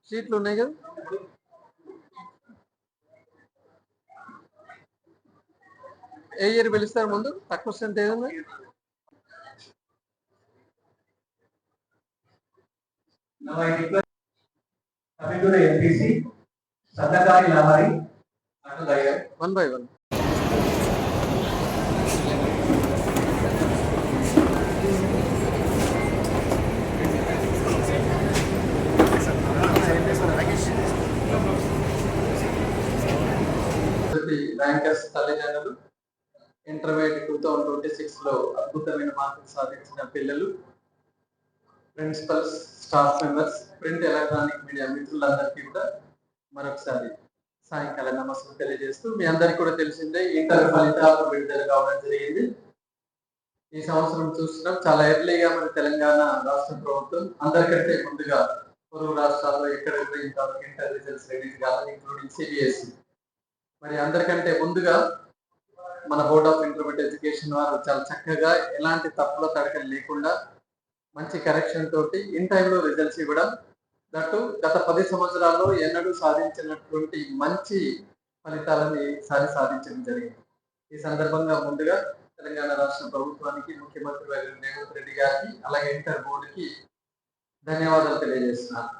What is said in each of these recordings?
షీట్లు ఉన్నాయి కదా. ఏ ఇయర్ పిలుస్తారు ముందు? తక్కువ స్ట్రెంత్ ఏదన్నా? One by one. ర్యాంకర్స్ తల్లిదండ్రులు, ఇంటర్మీడియట్ 2026లో అద్భుతమైన మార్కులు సాధించిన పిల్లలు, principals, staff members, print electronic media మిత్రులందరికీ కూడా మరొకసారి సాయంకాల నమస్కారం తెలియజేస్తూ, మీ అందరికీ కూడా తెలిసిందే ఇంటర్ ఫలితాలు విడుదల కావడం జరిగింది. ఈ సంవత్సరం చూస్తున్నాం చాలా ఎర్లీగా మన తెలంగాణ రాష్ట్ర ప్రభుత్వం అందరికంటే ముందుగా పొరుగు రాష్ట్రాల్లో ఎక్కడ కూడా ఇంతవరకు ఇంటర్ రిజల్ట్స్ రిలీజ్ కావాలి, ఇంక్లూడింగ్ సిబిఎస్ఈ. మరి అందరికంటే ముందుగా మన బోర్డ్ ఆఫ్ ఇంటర్మీడియట్ ఎడ్యుకేషన్ వారు చాలా చక్కగా ఎలాంటి తప్పుల తడకలు లేకుండా మంచి కరెక్షన్ తోటి ఇన్ టైంలో రిజల్ట్స్ ఇవ్వడం, దట్టు గత 10 సంవత్సరాల్లో ఎన్నడూ సాధించినటువంటి మంచి ఫలితాలను ఈసారి సాధించడం జరిగింది. ఈ సందర్భంగా ముందుగా తెలంగాణ రాష్ట్ర ప్రభుత్వానికి, ముఖ్యమంత్రి రేవంత్ రెడ్డి గారికి, అలాగే ఇంటర్ బోర్డుకి ధన్యవాదాలు తెలియజేస్తున్నాను.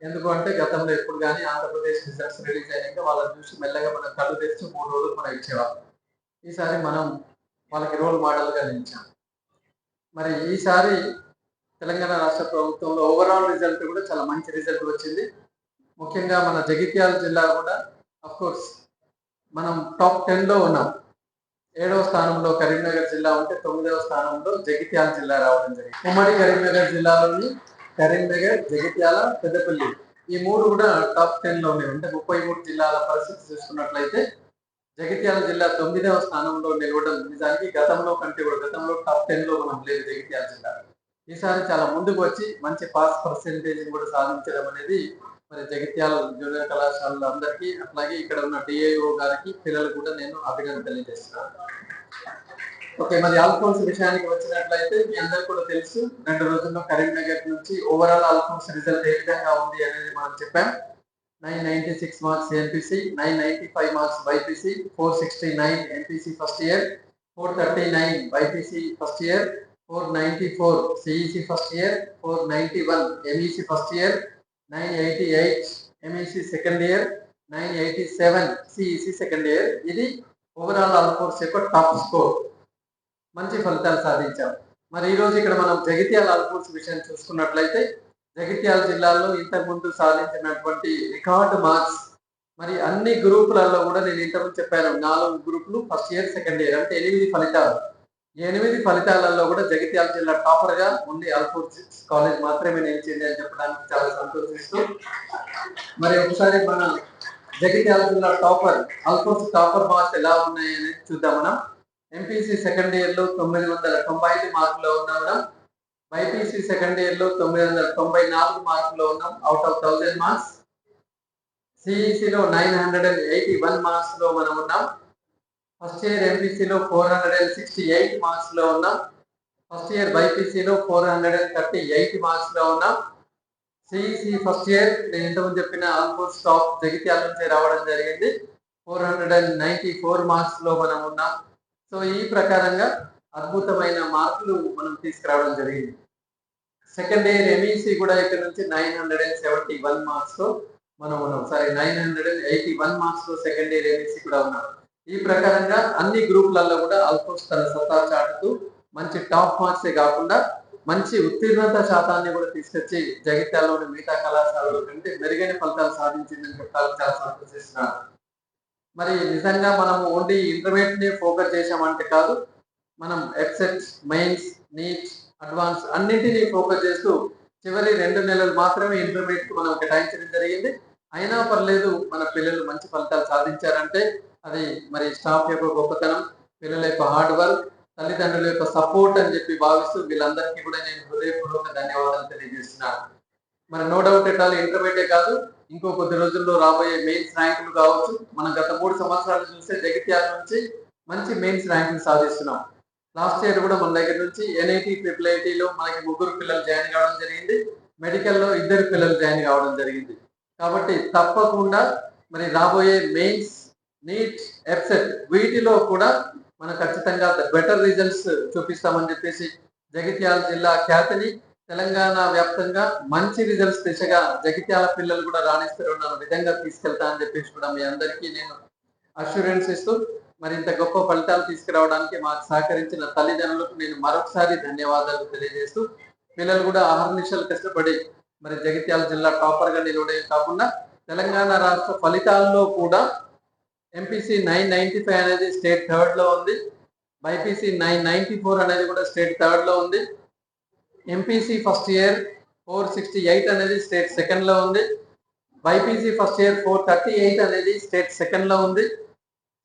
ఎందుకు అంటే గతంలో ఎప్పుడు కానీ ఆంధ్రప్రదేశ్ రిజల్ట్స్ రిలీజ్ అయినాక వాళ్ళని చూసి మెల్లగా మనం కళ్ళు తెరిచి 3 రోజులు మనం ఇచ్చేవాళ్ళం. ఈసారి మనం వాళ్ళకి రోల్ మోడల్గా నిలిచాం. మరి ఈసారి తెలంగాణ రాష్ట్ర ప్రభుత్వంలో ఓవరాల్ రిజల్ట్ కూడా చాలా మంచి రిజల్ట్ వచ్చింది. ముఖ్యంగా మన జగిత్యాల జిల్లా కూడా అఫ్కోర్స్ మనం టాప్ 10లో ఉన్నాం. 7వ స్థానంలో కరీంనగర్ జిల్లా ఉంటే 9వ స్థానంలో జగిత్యాల జిల్లా రావడం జరిగింది. ఉమ్మడి కరీంనగర్ జిల్లాలోని కరీంనగర్, జగిత్యాల, పెద్దపల్లి ఈ 3 కూడా టాప్ 10లో ఉన్నాయి. అంటే 33 జిల్లాల పరిస్థితి చూసుకున్నట్లయితే జగిత్యాల జిల్లా 9వ స్థానంలో నిలవడం నిజానికి గతంలో కంటే కూడా గతంలో టాప్ 10లో మనం లేదు జగిత్యాల జిల్లా. ఈసారి చాలా ముందుకు వచ్చి మంచి పాస్ పర్సెంటేజ్ కూడా సాధించడం అనేది మరి జగిత్యాల జూనియర్ కళాశాలల అందరికీ, అట్లాగే ఇక్కడ ఉన్న డిఐఓ గారికి, పిల్లలు కూడా నేను అభినందన తెలియజేస్తున్నాను. ఓకే, మరి ఆల్ఫోన్స్ విషయానికి వచ్చినట్లయితే మీ అందరికి కూడా తెలుసు 2 రోజుల్లో కరీంనగర్ నుంచి ఓవరాల్ ఆల్ఫోన్స్ రిజల్ట్ ఏ విధంగా ఉంది అనేది మనం చెప్పాం. 996 marks MPC, 995 marks BiPC, 469 MPC first year, 439 BiPC first year, 494 CEC first year, 491 MEC first year, 988 MEC second year, 987 CEC second year. ఇది ఓవరాల్ ఆల్ఫోన్స్ యొక్క టాప్ స్కోర్. మంచి ఫలితాలు సాధించాం. మరి ఈ రోజు ఇక్కడ మనం జగిత్యాల ఆల్ఫోన్స్ విషయం చూసుకున్నట్లయితే జగిత్యాల జిల్లాలో ఇంతకుముందు సాధించినటువంటి రికార్డు మార్క్స్, మరి అన్ని గ్రూపులలో కూడా నేను ఇంతకుముందు చెప్పాను 4 గ్రూపులు ఫస్ట్ ఇయర్ సెకండ్ ఇయర్ అంటే 8 ఫలితాలు. ఈ 8 ఫలితాలలో కూడా జగిత్యాల జిల్లా టాపర్ గా ఉంది. ఆల్ఫోన్స్ కాలేజ్ మాత్రమే నిలిచింది అని చెప్పడానికి చాలా సంతోషిస్తూ, మరి ఒకసారి మన జగిత్యాల జిల్లా టాపర్ ఆల్ఫోన్స్ టాపర్ మార్క్స్ ఎలా ఉన్నాయి అనేది చూద్దాం. మనం ఎంపీసీ సెకండ్ ఇయర్ లో 995 మార్కులో ఉన్నాం మనం. బైపీసీ సెకండ్ ఇయర్ లో 994 మార్కులో ఉన్నాం అవుట్ ఆఫ్ 1000 మార్క్స్. సిఈసీలో 981 మార్క్స్ లో మనం ఉన్నాం. ఫస్ట్ ఇయర్ ఎంపీసీలో 468 మార్క్స్ లో ఉన్నాం. ఫస్ట్ ఇయర్ బైపీసీలో 438 మార్క్స్ లో ఉన్నాం. సిఈసీ ఫస్ట్ ఇయర్ నేను ఇంతకుముందు చెప్పిన ఆల్మోస్ట్ టాప్ జగిత్యాల నుంచి రావడం జరిగింది. 494 మార్క్స్ లో మనం ఉన్నాం. సో ఈ ప్రకారంగా అద్భుతమైన మార్కులు మనం తీసుకురావడం జరిగింది. సెకండ్ ఇయర్ ఎంఈసీ కూడా ఇక్కడ నుంచి 971 మార్క్స్ తో మనం ఉన్నాం. 981 మార్క్స్ లో సెకండ్ ఇయర్ ఎంఈసీ కూడా ఉన్నాం. ఈ ప్రకారంగా అన్ని గ్రూపులలో కూడా ఆల్మోస్ట్ తన సత్తా చాటుతూ మంచి టాప్ మార్క్సే కాకుండా మంచి ఉత్తీర్ణత శాతాన్ని కూడా తీసుకొచ్చి జగిత్యాలలోని మిగతా కళాశాలల కంటే మెరుగైన ఫలితాలు సాధించిందని చెప్పాలని చాలా సంతోషిస్తున్నాను. మరి నిజంగా మనం ఓన్లీ ఇంటర్మీడియట్ ని ఫోకస్ చేసామంటే కాదు, మనం ఎక్సెట్, మెయిన్స్, నీట్, అడ్వాన్స్ అన్నింటినీ ఫోకస్ చేస్తూ చివరి 2 నెలలు మాత్రమే ఇంటర్మీడియట్ మనం కేటాయించడం జరిగింది. అయినా పర్లేదు మన పిల్లలు మంచి ఫలితాలు సాధించారంటే అది మరి స్టాఫ్ యొక్క గొప్పతనం, పిల్లల యొక్క హార్డ్ వర్క్, తల్లిదండ్రుల యొక్క సపోర్ట్ అని చెప్పి భావిస్తూ వీళ్ళందరికీ కూడా నేను హృదయపూర్వక ధన్యవాదాలు తెలియజేస్తున్నాను. మరి no doubt at all intermediate కాదు, ఇంకో కొద్ది రోజుల్లో రాబోయే మెయిన్స్ ర్యాంకులు కావచ్చు. మనం గత 3 సంవత్సరాలు చూస్తే జగిత్యాల నుంచి మంచి మెయిన్స్ ర్యాంకులు సాధిస్తున్నాం. లాస్ట్ ఇయర్ కూడా మన దగ్గర నుంచి ఎన్ఐటి, ట్రిపుల్ ఐటీలో మనకి 3 పిల్లలు జాయిన్ కావడం జరిగింది. మెడికల్లో 2 పిల్లలు జాయిన్ కావడం జరిగింది. కాబట్టి తప్పకుండా మరి రాబోయే మెయిన్స్, నీట్, ఎఫ్సెట్ వీటిలో కూడా మనం ఖచ్చితంగా బెటర్ రిజల్ట్స్ చూపిస్తామని చెప్పేసి జగిత్యాల జిల్లా ఖ్యాతిని తెలంగాణ వ్యాప్తంగా మంచి రిజల్ట్స్ దిశగా జగిత్యాల పిల్లలు కూడా రాణిస్తున్న విధంగా తీసుకెళ్తా అని చెప్పేసి కూడా మీ అందరికీ నేను అష్యూరెన్స్ ఇస్తూ మరింత గొప్ప ఫలితాలు తీసుకురావడానికి మాకు సహకరించిన తల్లిదండ్రులకు నేను మరొకసారి ధన్యవాదాలు తెలియజేస్తూ పిల్లలు కూడా అహర్నిశలు కష్టపడి మరి జగిత్యాల జిల్లా టాపర్ గా నిలవడే కాకుండా తెలంగాణ రాష్ట్ర ఫలితాల్లో కూడా ఎంపీసీ 995 అనేది స్టేట్ థర్డ్ లో ఉంది, బైపీసీ 994 అనేది కూడా స్టేట్ థర్డ్ లో ఉంది, ఎంపీసీ ఫస్ట్ ఇయర్ 468 అనేది స్టేట్ సెకండ్ లో ఉంది, బైపీసీ ఫస్ట్ ఇయర్ 438 అనేది స్టేట్ సెకండ్ లో ఉంది,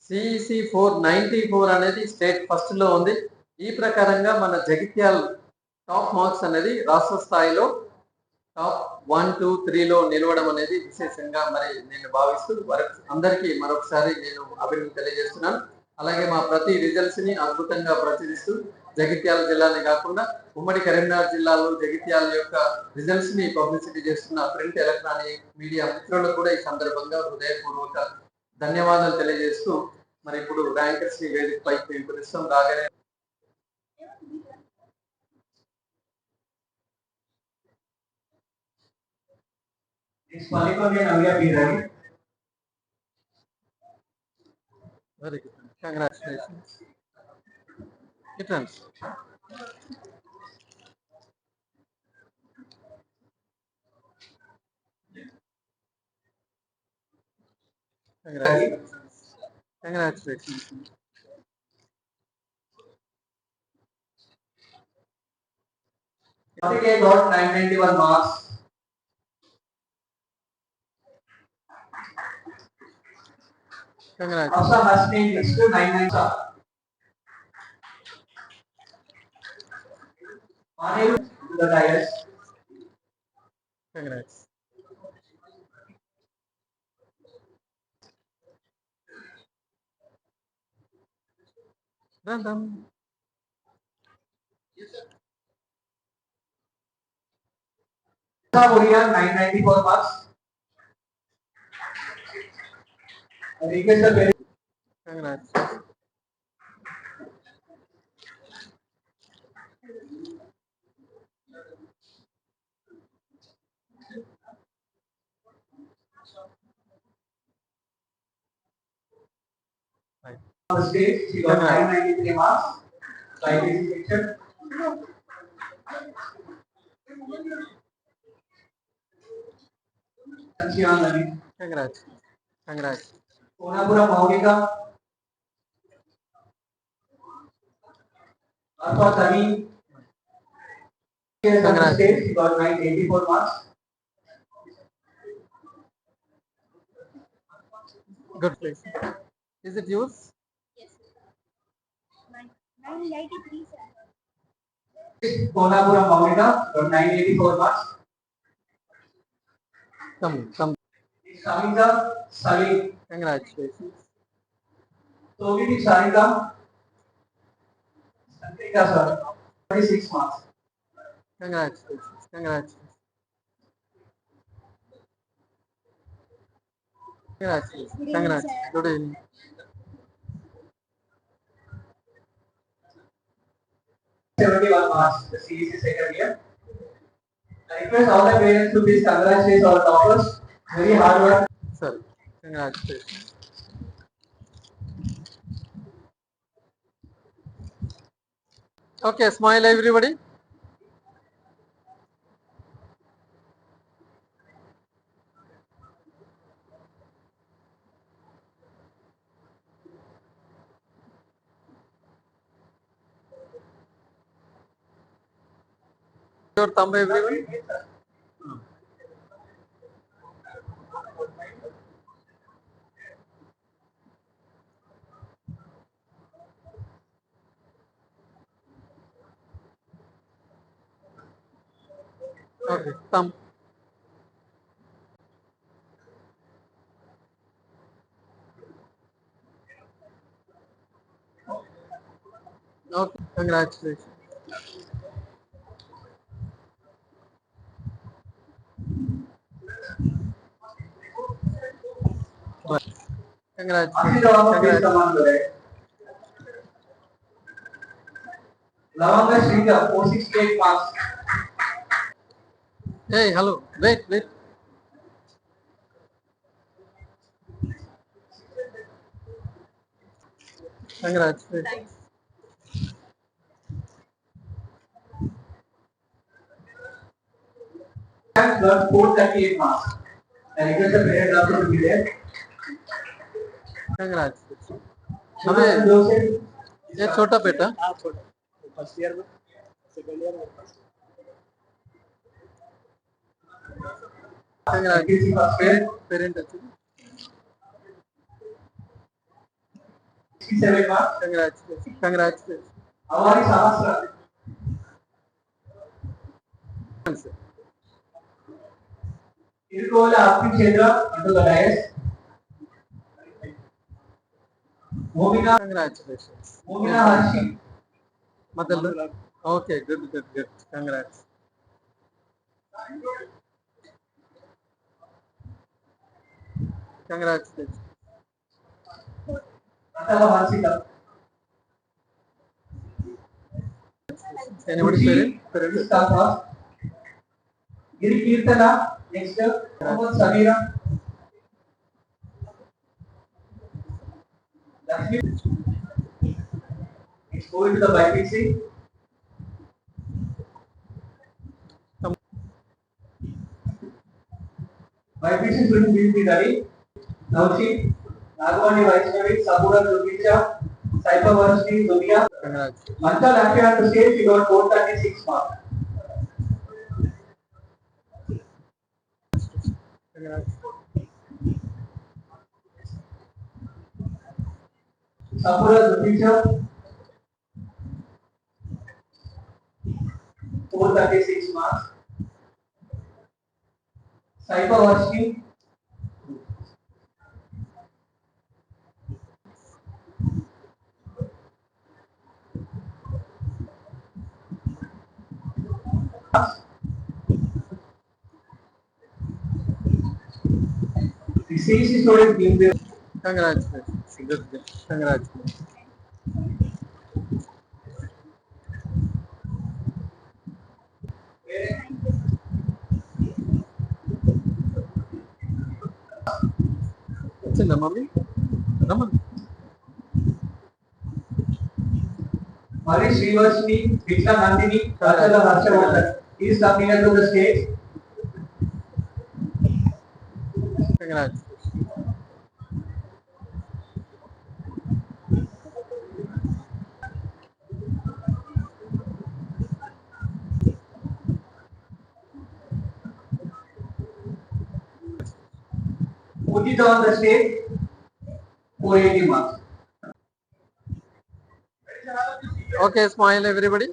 సిఈసి 494 అనేది స్టేట్ ఫస్ట్ లో ఉంది. ఈ ప్రకారంగా మన జగిత్యాల టాప్ మార్క్స్ అనేది రాష్ట్ర స్థాయిలో టాప్ 1, 2, 3లో నిలవడం అనేది విశేషంగా మరి నేను భావిస్తూ అందరికీ మరొకసారి నేను అభివృద్ధి తెలియజేస్తున్నాను. అలాగే మా ప్రతి రిజల్ట్స్ ని అద్భుతంగా ప్రచురిస్తూ జగిత్యాల జిల్లానే కాకుండా ఉమ్మడి కరీంనగర్ జిల్లాలో జగిత్యాల యొక్క రిజల్ట్స్ ని పబ్లిసిటీ చేస్తున్న ప్రింట్ ఎలక్ట్రానిక్ మీడియా మిత్రులకు కూడా ఈ సందర్భంగా హృదయపూర్వక ధన్యవాదాలు తెలియజేస్తూ మరి ఇప్పుడు ర్యాంకర్స్ ని వేదిక పైకి పిలుపునిస్తాం. రాగానే very good, congratulations. Returns. Congratulations. Congratulations. Karthikeya got 991 marks. Congratulations. After Hasni next to 990. Manil to the dais. Congrats. Done. Boria 994 marks. Request the very. Congrats. On the stage, she got 993 marks. By this section. Congrats. Congrats. Konapura Maulika. Alpha Tani. Here on the stage, she got 984 marks. Good place. Is it yours? Yes. 993, sir. Konapura Maulika got 984 marks. Come. Samita Salim. Congratulations. Togiti Sarita. Santika sir. 26 marks. Congratulations. Congratulations. Congrats. Good evening. Marks. The series is second year. I request all the parents to please congratulate our toppers. Very hard work. Sir, congratulations. Okay, smile everybody. Your thumb everyone. Okay, thumb. Okay, congratulations. Ashita, please come on to that. Lavanga Sridhar, 468 marks. Hey, hello. Wait. Congratulations. Got 438 marks. I request the parent also to be there. Congratulations. Shivana Joseph. ये छोटा बेटा First year में, second year में. Congratulations. Parent 67 marks. Congratulations. Awari Sahasra. Irkola Api Chandra into the dais. Congratulations. Momina Harshi. Mother. Okay, good. Congrats. Congratulations. Pratama Hansika. Anybody parent? Mustafa. Giri Kirtana. Next, Mohammad Samira. Lakshmi. It's going to the bypixing. Bypixing is going to be ready. Nauchi. Nagwani Vaishnavi. Sabura Dubicha. Saipa Varshni Dubia. Congratulations. Manta Lakshmi on the stage, she got 436 marks. Sabura Dubicha. 436 marks. Saipa Varshni. The CEC student team there. Congratulations. Good. Congratulations. వచ్చిందా mummy రమ్మని Hari Srivastani, Vikram Nandini, Rajala Harshavardhan. He is coming into the stage. Congratulations. Pujita on the stage, 480 marks. Okay, smile everybody.